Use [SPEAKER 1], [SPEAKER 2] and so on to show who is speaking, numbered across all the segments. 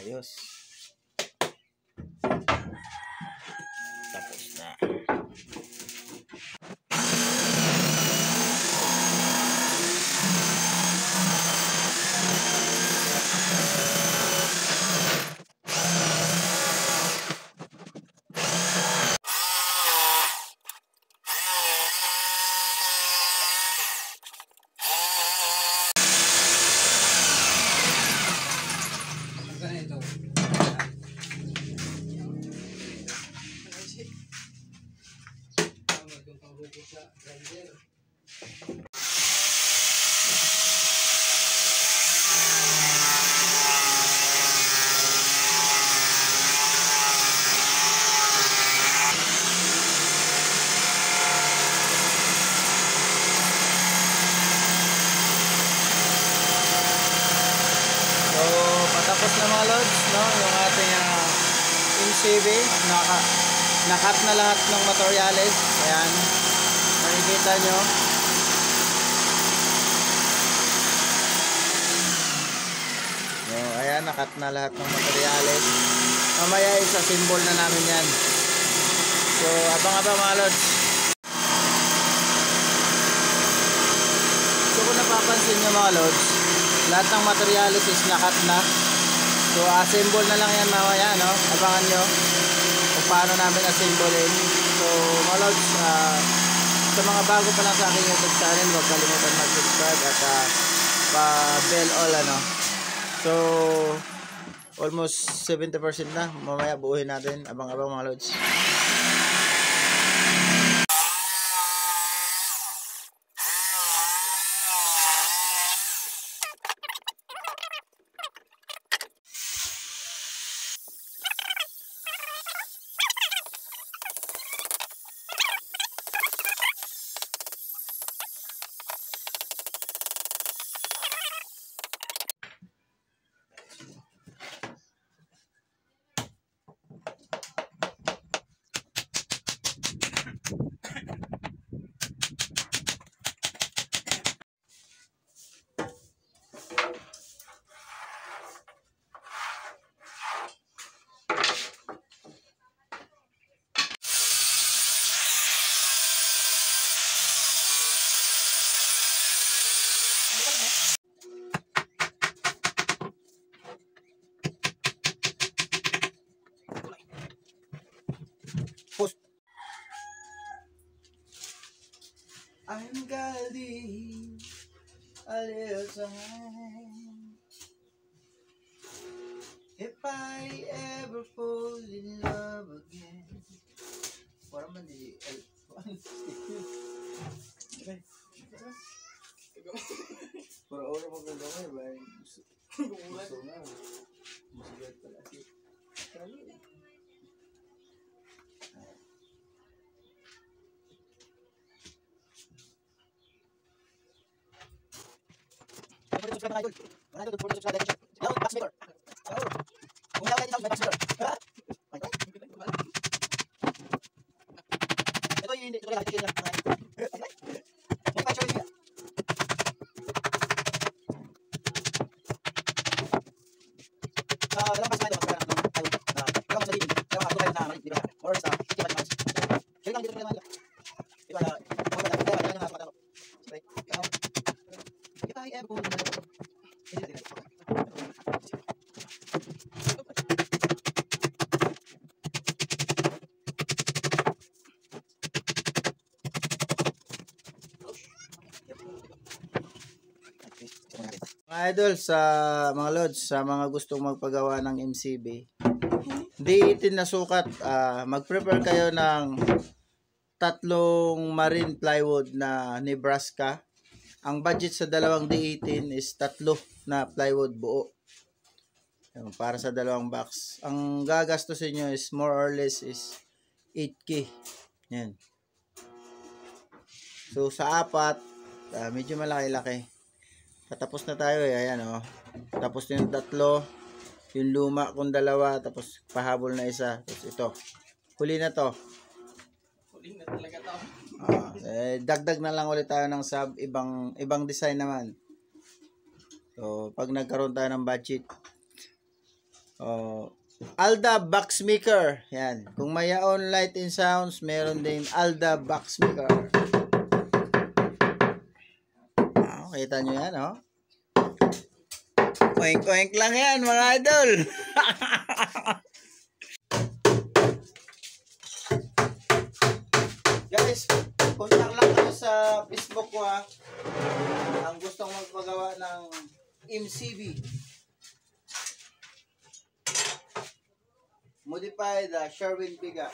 [SPEAKER 1] Ayos. Tapos na. Patapos na mga lods, no, yung ating MCB, nakat na lahat ng materials. Ayan, makikita nyo. So, ayan, nakat na lahat ng materials. Mamaya isa-symbol na namin yan. So, abang-abang mga lods. So, kung napapansin nyo mga lods, lahat ng materials is nakat na. So assemble na lang yan mamaya, no? Abangan nyo kung paano namin assemblein. So mga lods, sa mga bago pa lang sa aking YouTube channel, huwag kalimutan mag-subscribe at pa-bell all, ano. So almost 70% na. Mamaya buuhin natin. Abang-abang mga lods. I'm guiding a little time. If I ever fall in love again. Para man di para ora magagawin ba? Gusto na. Musigat pala si Kali. Mga idol, sa mga lods, sa mga gustong magpagawa ng MCB, D18 na sukat, mag-prepare kayo ng 3 marine plywood na Nebraska. Ang budget sa dalawang D18 is 3 na plywood buo. Para sa dalawang box. Ang gagastusin nyo is more or less is 8K. Yan. So sa apat, medyo malaki-laki. Patapos na tayo eh. Ayan oh. Tapos yung 3, yung luma kung 2, tapos pahabol na isa. Tapos ito. Huli na to.
[SPEAKER 2] Huli na talaga to.
[SPEAKER 1] Dagdag na lang ulit tayo ng sub, ibang design naman. So pag nagkaroon tayo ng budget. Alda Box Maker. Yan. Kung may Yaon Light and Sounds, meron din Alda Box Maker. Kita nyo yan, oh. Oink-oink lang yan, mga idol. Guys, contact lang kayo sa Facebook ko, ha. Ang gustong magpagawa ng MCB. Modified Sherwin Biga.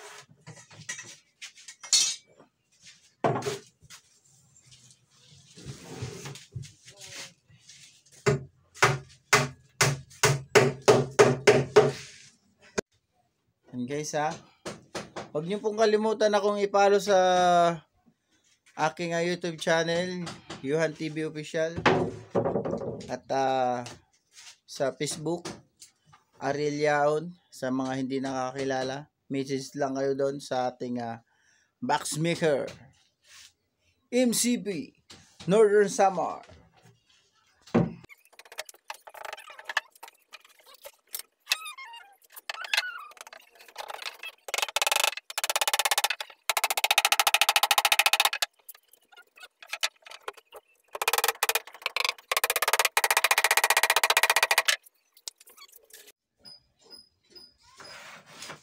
[SPEAKER 1] And guys ha, huwag niyo pong kalimutan akong i-follow sa aking YouTube channel, Yuhan TV Official. At sa Facebook, Ariel Yaon. Sa mga hindi nakakilala, message lang kayo doon sa ating box maker MCB Northern Samar.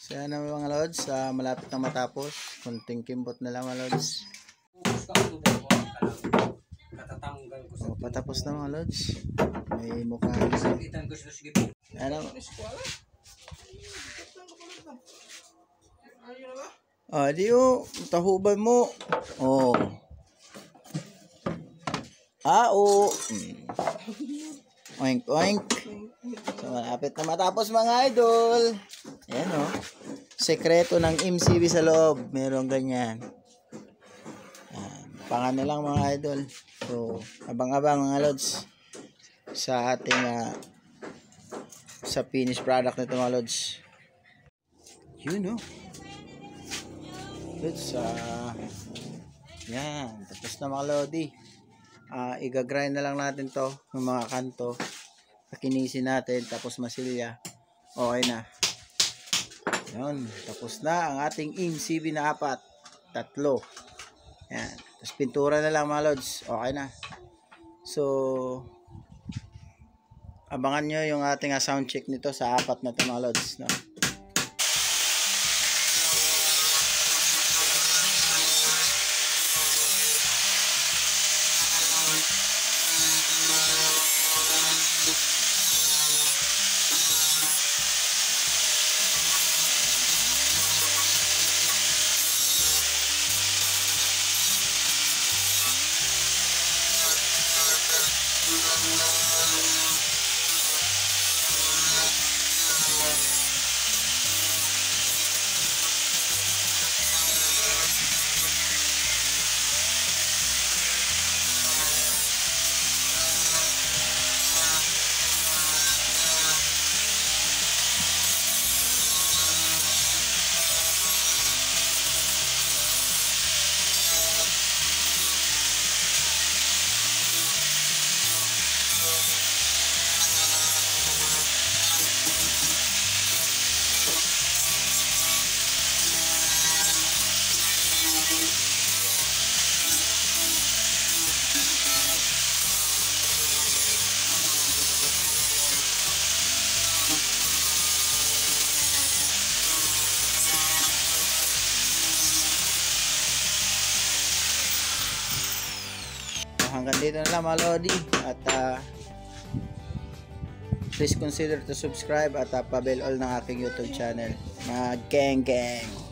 [SPEAKER 1] So yan na mga lods, malapit na matapos. Kunting kimbot na lang mga lods. Patapos na mga lods. May mukha. Ano? Di tahuban mo. Oink oink. So malapit na matapos mga idol. Ayan o. Sekreto ng MCB sa loob. Meron ganyan. Pangan na lang mga idol. So, abang-abang mga lods. Sa ating sa finished product nito mga lods. Yun o. Lods. Yan. Tapos na mga lodi. Iga-grind na lang natin to. Ng mga kanto. Pakinisin natin. Tapos masilya. Okay na. Yun, tapos na ang ating MCB na 4. 3. Yan. Tapos pintura na lang mga lods. Okay na. So, abangan nyo yung ating sound check nito sa 4 na ito mga lods. No? Hanggang dito na lang mga lodi. At please consider to subscribe at pa-bell all ng aking YouTube channel. Mag-keng-keng.